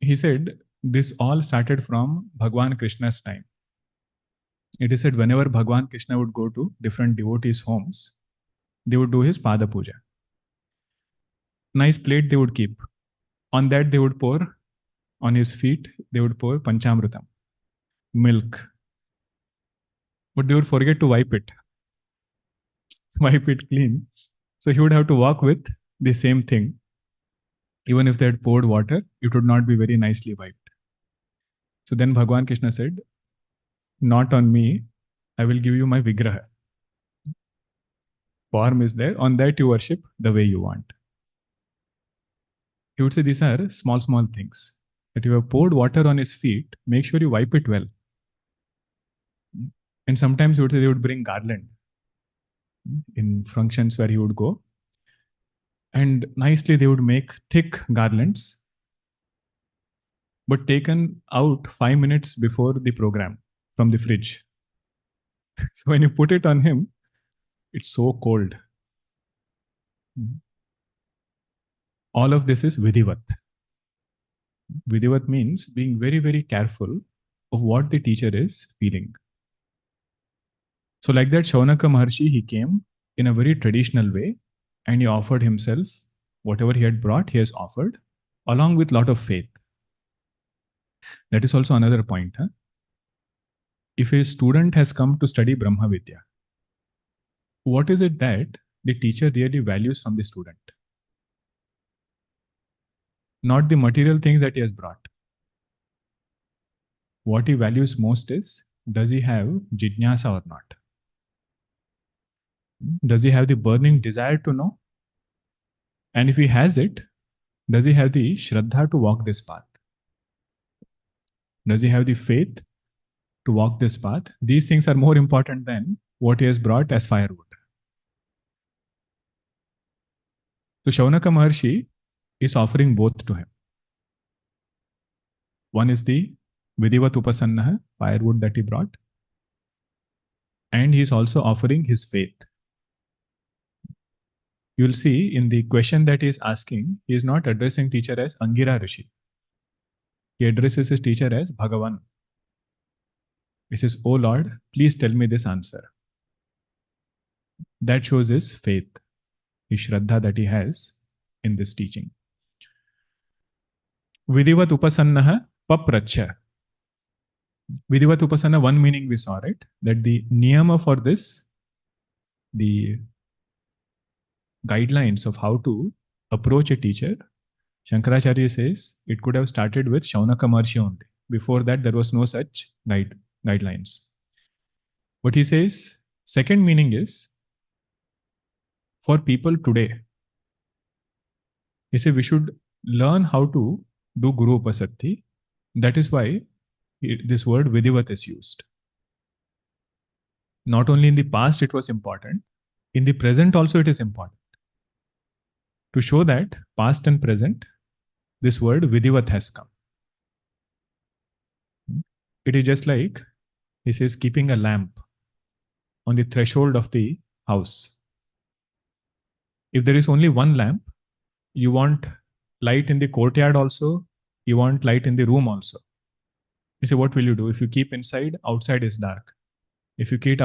He said, this all started from Bhagwan Krishna's time. It is said whenever Bhagwan Krishna would go to different devotees' homes, they would do his Pada Puja. Nice plate they would keep. On that they would pour, on his feet, they would pour Panchamrutam, milk. But they would forget to wipe it. Wipe it clean. So he would have to walk with the same thing. Even if they had poured water, it would not be very nicely wiped. So then Bhagwan Krishna said, not on me, I will give you my Vigraha. Form is there, on that you worship the way you want. He would say these are small, small things. That you have poured water on his feet, make sure you wipe it well. And sometimes he would say they would bring garland in functions where he would go. And nicely they would make thick garlands, but taken out 5 minutes before the program from the fridge. So when you put it on him, it's so cold. All of this is Vidivat. Vidivat means being very, very careful of what the teacher is feeling. So like that, Shaunaka Maharshi, he came in a very traditional way and he offered himself, whatever he had brought, he has offered, along with lot of faith. That is also another point. If a student has come to study Brahma Vidya, what is it that the teacher really values from the student? Not the material things that he has brought. What he values most is, does he have jijnasa or not? Does he have the burning desire to know? And if he has it, does he have the shraddha to walk this path? Does he have the faith to walk this path? These things are more important than what he has brought as firewood. So Shaunaka Maharshi is offering both to him. One is the Vidivat Upasannaha, firewood that he brought. And he is also offering his faith. You'll see in the question that he is asking, he is not addressing teacher as Angirasa Rishi. He addresses his teacher as Bhagavan. He says, "Oh Lord, please tell me this answer." That shows his faith, his shraddha that he has in this teaching. Vidivat Upasannaha Papracha. Vidivat Upasanna, one meaning we saw, right? That the niyama for this, the guidelines of how to approach a teacher, Shankaracharya says it could have started with Shaunaka Maharshi only. Before that, there was no such guidelines. But he says, second meaning is, for people today, He said we should learn how to do Guru Upasatti. That is why this word Vidivat is used. Not only in the past it was important, in the present also it is important. To show that past and present, this word Vidivat has come. It is just like, he says, keeping a lamp on the threshold of the house. If there is only one lamp, you want light in the courtyard also, you want light in the room also. You say, what will you do? If you keep inside, outside is dark. If you keep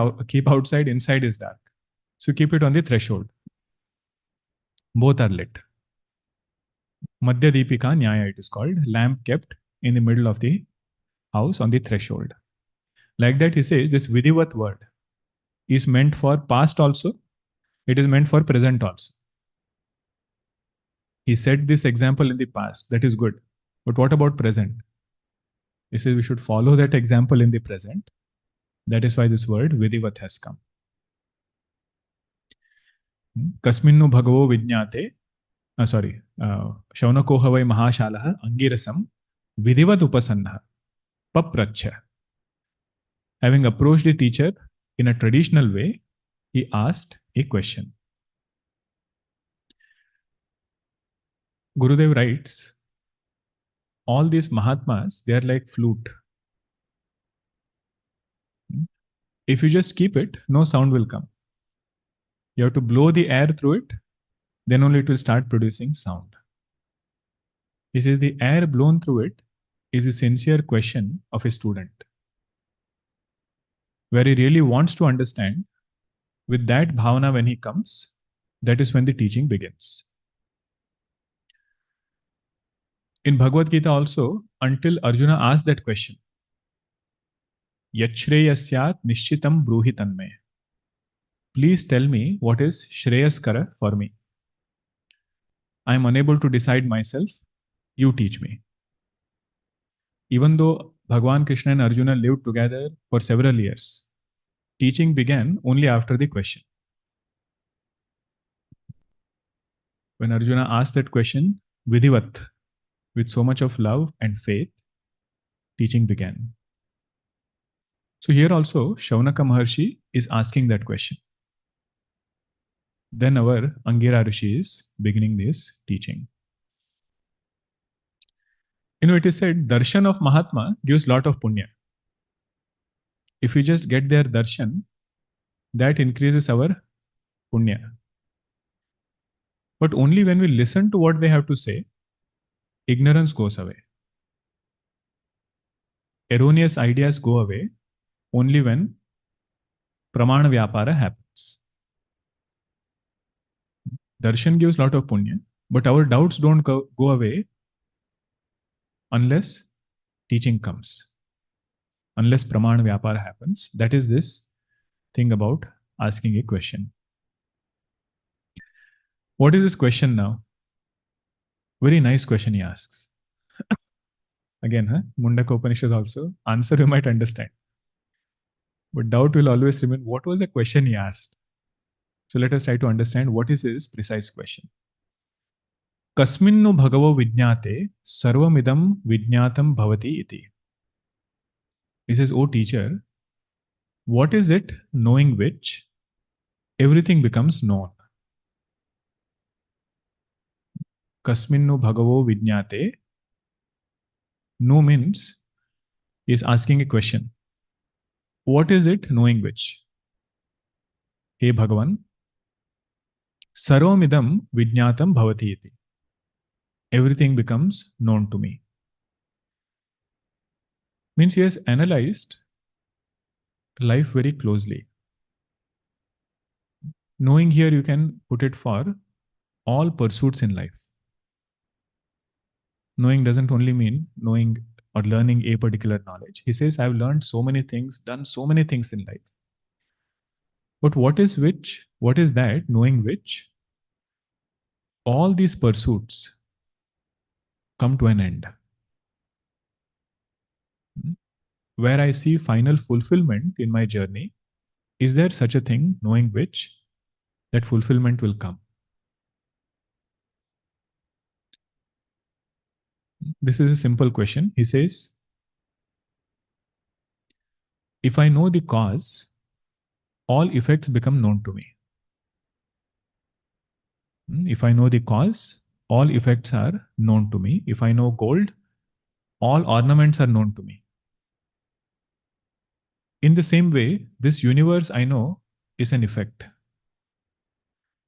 outside, inside is dark. So you keep it on the threshold. Both are lit. Madhya Deepika Nyaya, it is called, lamp kept in the middle of the house on the threshold. Like that, he says, this Vidivat word is meant for past also, it is meant for present also. He said this example in the past, that is good. But what about present? He says we should follow that example in the present. That is why this word Vidivat has come. Kasminnu bhagavo vijñate, Shaunako havai mahashalaha angirasam Vidivat upasannaha papracha. Having approached the teacher in a traditional way, he asked a question. Gurudev writes, all these Mahatmas, they are like flute. If you just keep it, no sound will come. You have to blow the air through it, then only it will start producing sound. He says the air blown through it is a sincere question of a student, where he really wants to understand. With that bhavana, when he comes, that is when the teaching begins. In Bhagavad Gita also, until Arjuna asked that question, Yachreyasyat nishchitam bruhi tanme. Please tell me what is Shreyaskara for me. I am unable to decide myself. You teach me. Even though Bhagwan Krishna and Arjuna lived together for several years, teaching began only after the question. When Arjuna asked that question, Vidivat, with so much of love and faith, teaching began. So here also, Shaunaka Maharshi is asking that question. Then our Angirasa Rishi is beginning this teaching. It is said, darshan of Mahatma gives lot of punya. If we just get their darshan, that increases our punya. But only when we listen to what they have to say, ignorance goes away. Erroneous ideas go away only when pramana vyapara happens. Darshan gives lot of punya, but our doubts don't go away unless teaching comes. Unless pramana vyapara happens. That is this thing about asking a question. What is this question now? Very nice question he asks. Again, Mundakopanishad also. Answer you might understand. But doubt will always remain. What was the question he asked? So let us try to understand what is his precise question. Kasminnu bhagavo vijñate sarvamidam vijñatam bhavati iti. He says, O teacher, what is it knowing which everything becomes known? Kasminnu bhagavo vijñate. No means he is asking a question. What is it knowing which? Hey Bhagavan, sarvamidam vijñatam bhavati iti. Everything becomes known to me. Means he has analyzed life very closely. Knowing here, you can put it for all pursuits in life. Knowing doesn't only mean knowing or learning a particular knowledge. He says, I've learned so many things, done so many things in life. But what is which? What is that knowing which? All these pursuits come to an end. Where I see final fulfillment in my journey, is there such a thing knowing which that fulfillment will come? This is a simple question. He says, if I know the cause, all effects become known to me. If I know the cause, all effects are known to me. If I know gold, all ornaments are known to me. In the same way, this universe I know is an effect.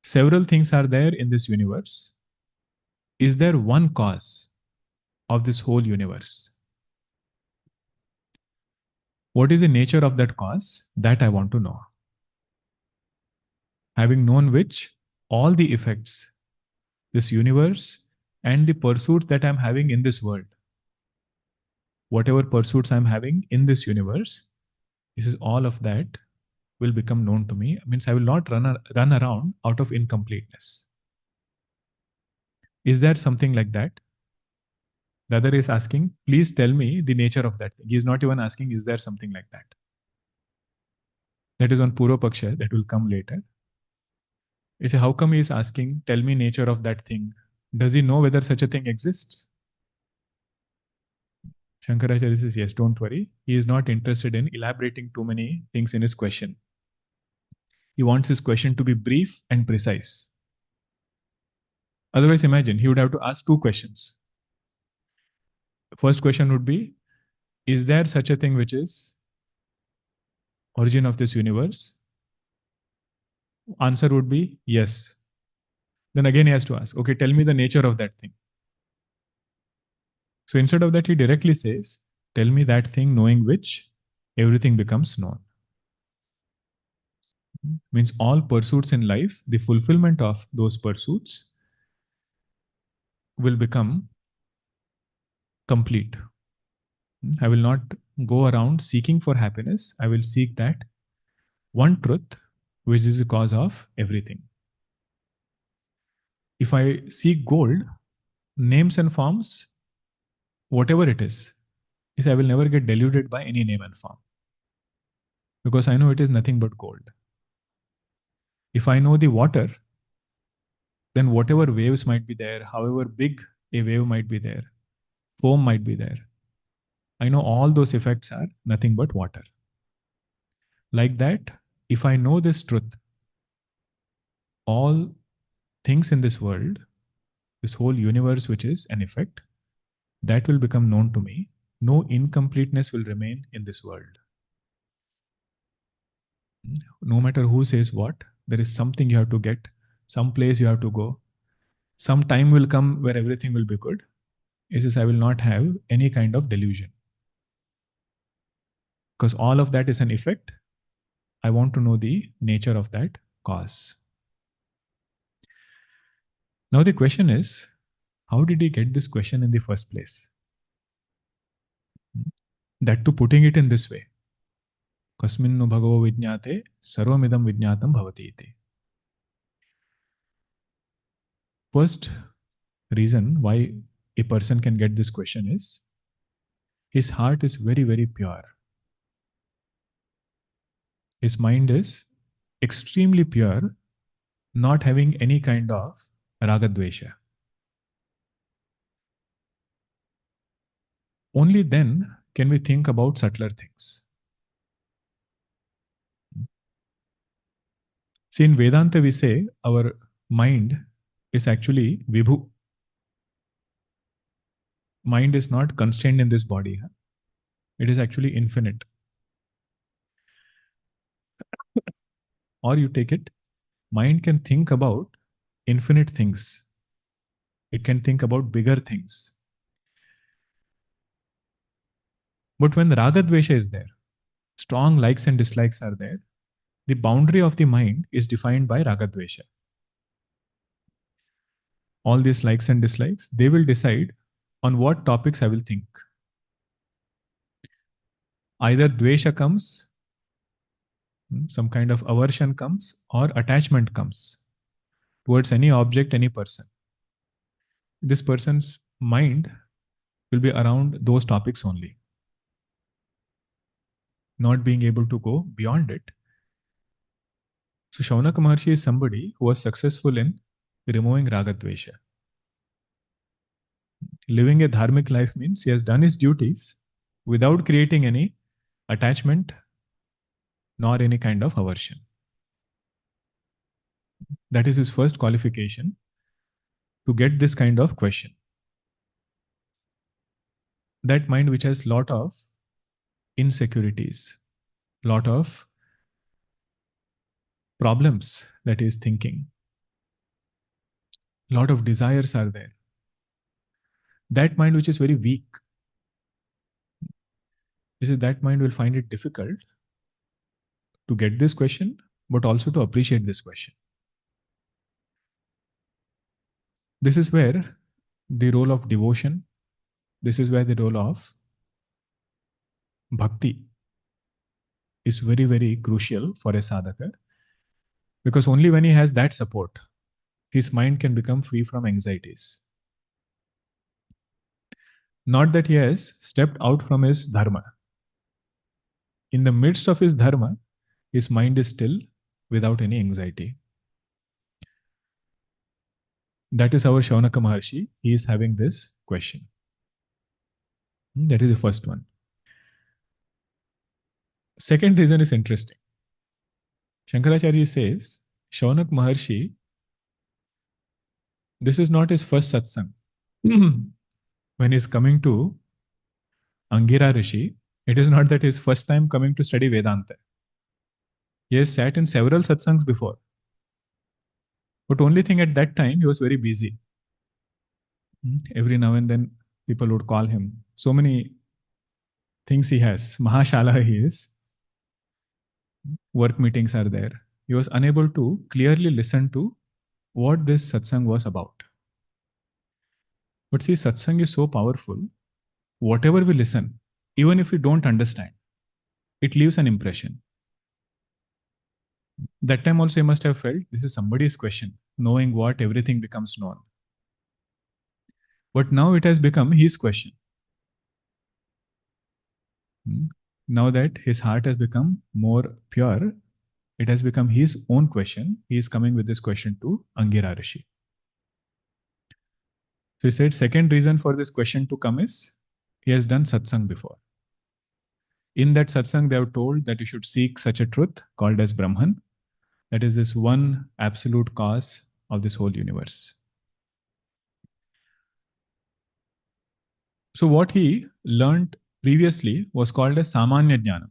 Several things are there in this universe. Is there one cause of this whole universe? What is the nature of that cause? That I want to know. Having known which, all the effects, this universe, and the pursuits that I'm having in this world, whatever pursuits I'm having in this universe, this is all of that will become known to me. It means I will not run around out of incompleteness. Is there something like that? The other is asking, please tell me the nature of that thing. He is not even asking, is there something like that? That is on Purva Paksha, that will come later. You say, how come he is asking, tell me nature of that thing? Does he know whether such a thing exists? Shankaracharya says, yes, don't worry. He is not interested in elaborating too many things in his question. He wants his question to be brief and precise. Otherwise, imagine, he would have to ask two questions. First question would be, is there such a thing which is origin of this universe? Answer would be yes. Then again he has to ask, okay, tell me the nature of that thing. So instead of that, he directly says, tell me that thing knowing which everything becomes known. Means all pursuits in life, the fulfillment of those pursuits will become complete. I will not go around seeking for happiness. I will seek that one truth which is the cause of everything. If I seek gold, names and forms, whatever it is I will never get deluded by any name and form, because I know it is nothing but gold. If I know the water, then whatever waves might be there, however big a wave might be there, foam might be there, I know all those effects are nothing but water. Like that, if I know this truth, all things in this world, this whole universe which is an effect, that will become known to me. No incompleteness will remain in this world. No matter who says what, there is something you have to get, some place you have to go. Some time will come where everything will be good. It says, I will not have any kind of delusion. Because all of that is an effect. I want to know the nature of that cause. Now the question is, how did he get this question in the first place? That to putting it in this way. Kasminnu bhagavo vijñāte sarvamidam vijñātam bhavati iti. First reason why a person can get this question is, his heart is very, very pure. His mind is extremely pure, not having any kind of ragadvesha. Only then can we think about subtler things. See, in Vedanta we say our mind is actually vibhu. Mind is not constrained in this body. It is actually infinite. Or you take it, mind can think about infinite things. It can think about bigger things. But when ragadvesha is there, strong likes and dislikes are there, the boundary of the mind is defined by ragadvesha. All these likes and dislikes, they will decide on what topics I will think. Either dvesha comes, some kind of aversion comes, or attachment comes towards any object, any person. This person's mind will be around those topics only, not being able to go beyond it. So Shaunaka Maharshi is somebody who was successful in removing ragadvesha. living a dharmic life means he has done his duties without creating any attachment nor any kind of aversion. That is his first qualification to get this kind of question. That mind which has lot of insecurities, lot of problems that is thinking, lot of desires are there. That mind which is very weak, that mind will find it difficult to get this question, but also to appreciate this question. This is where the role of devotion, this is where the role of bhakti is very, very crucial for a sadhaka, because only when he has that support, his mind can become free from anxieties. Not that he has stepped out from his dharma. In the midst of his dharma, his mind is still without any anxiety. That is our Shaunaka Maharshi. He is having this question. That is the first one. Second reason is interesting. Shankaracharya says, Shaunak Maharshi, this is not his first satsang. When he is coming to Angirasa Rishi, it is not that his first time coming to study Vedanta. He has sat in several satsangs before. But only thing at that time, he was very busy. Every now and then, people would call him. So many things he has. Mahashala he is. Work meetings are there. He was unable to clearly listen to what this satsang was about. But see, satsang is so powerful. Whatever we listen, even if we don't understand, it leaves an impression. That time also he must have felt this is somebody's question, knowing what everything becomes known. But now it has become his question. Now that his heart has become more pure, it has become his own question. He is coming with this question to Angirasa Rishi. So he said, second reason for this question to come is he has done satsang before. In that satsang, they have told that you should seek such a truth called as Brahman. That is this one absolute cause of this whole universe. So what he learned previously was called as Samanya Jnana.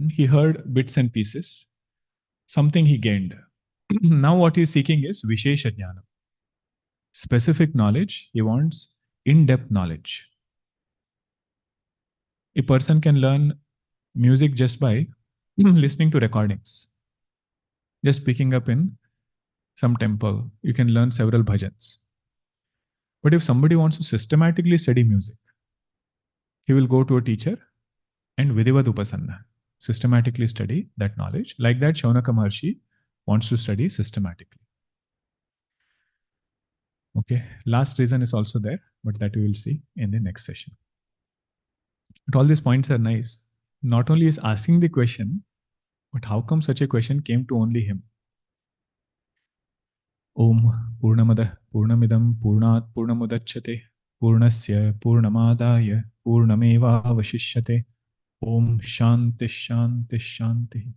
He heard bits and pieces, something he gained. Now what he is seeking is Vishesha Jnana. Specific knowledge, he wants in-depth knowledge. A person can learn music just by listening to recordings. Just picking up in some temple, you can learn several bhajans. But if somebody wants to systematically study music, he will go to a teacher and Vidivat Upasanna, systematically study that knowledge. Like that, Shaunaka Maharshi wants to study systematically. Okay, last reason is also there, but that we will see in the next session. But all these points are nice. Not only is asking the question, but how come such a question came to only him? Om Purnamada Purnamidam Purnat Purnamudachyate Purnasya Purnamadaya Purnameva Vashishyate Om Shanti Shanti Shanti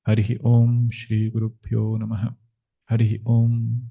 Harihi Om Shri Gurubhyo Namaha Harihi Om